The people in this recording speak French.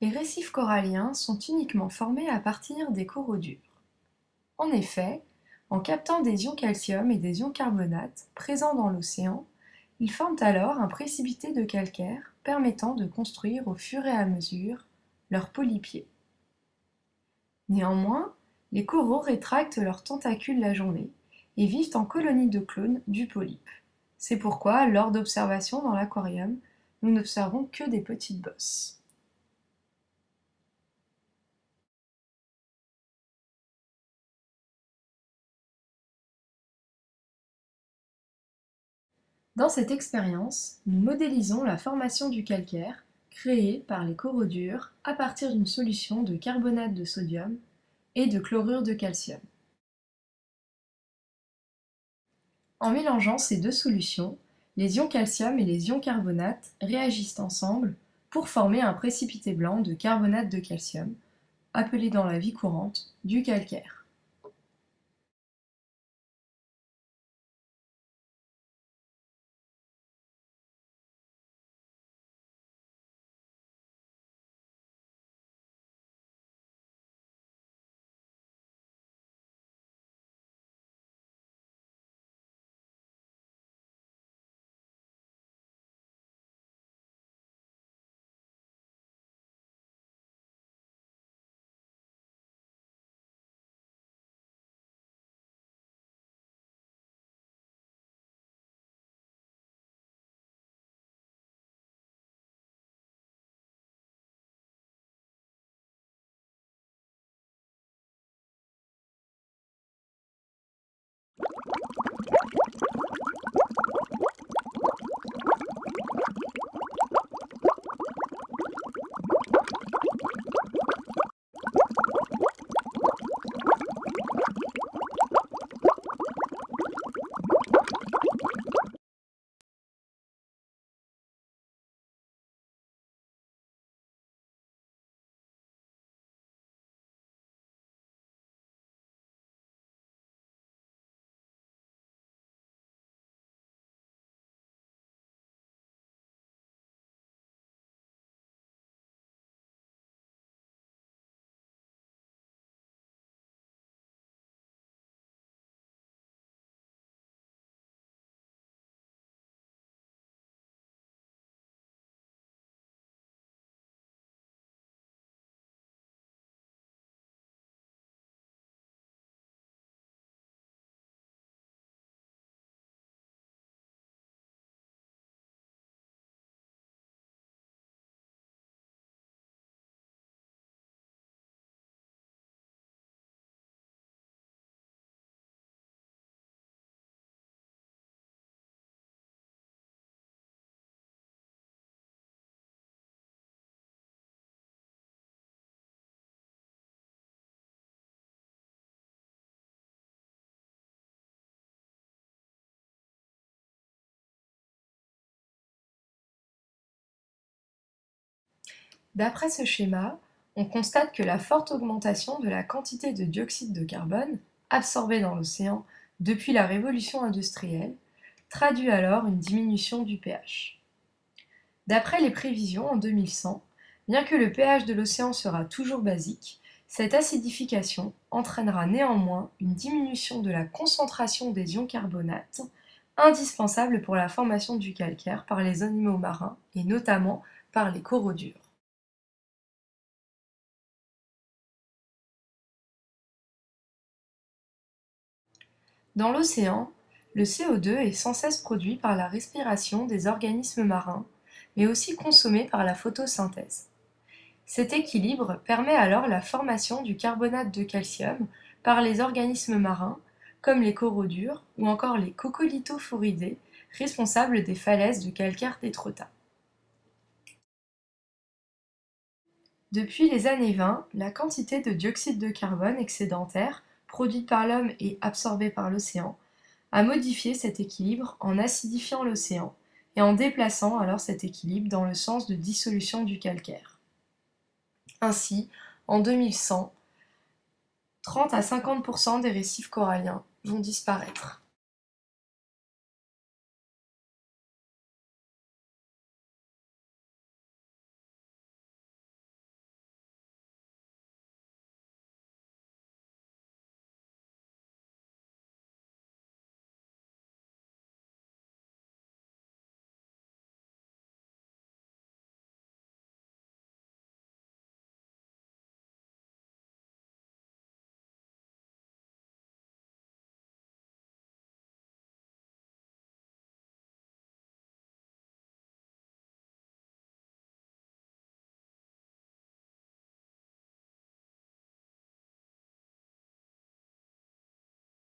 Les récifs coralliens sont uniquement formés à partir des coraux durs. En effet, en captant des ions calcium et des ions carbonate présents dans l'océan, ils forment alors un précipité de calcaire permettant de construire au fur et à mesure leurs polypiers. Néanmoins, les coraux rétractent leurs tentacules la journée et vivent en colonies de clones du polype. C'est pourquoi, lors d'observations dans l'aquarium, nous n'observons que des petites bosses. Dans cette expérience, nous modélisons la formation du calcaire créé par les coraux durs à partir d'une solution de carbonate de sodium et de chlorure de calcium. En mélangeant ces deux solutions, les ions calcium et les ions carbonate réagissent ensemble pour former un précipité blanc de carbonate de calcium, appelé dans la vie courante du calcaire. D'après ce schéma, on constate que la forte augmentation de la quantité de dioxyde de carbone absorbée dans l'océan depuis la révolution industrielle traduit alors une diminution du pH. D'après les prévisions en 2100, bien que le pH de l'océan sera toujours basique, cette acidification entraînera néanmoins une diminution de la concentration des ions carbonates, indispensable pour la formation du calcaire par les animaux marins et notamment par les coraux durs. Dans l'océan, le CO2 est sans cesse produit par la respiration des organismes marins, mais aussi consommé par la photosynthèse. Cet équilibre permet alors la formation du carbonate de calcium par les organismes marins, comme les coraux durs ou encore les coccolithophoridés, responsables des falaises de calcaire d'Étretat. Depuis les années 20, la quantité de dioxyde de carbone excédentaire, produite par l'homme et absorbée par l'océan, a modifié cet équilibre en acidifiant l'océan et en déplaçant alors cet équilibre dans le sens de dissolution du calcaire. Ainsi, en 2100, 30 à 50% des récifs coralliens vont disparaître.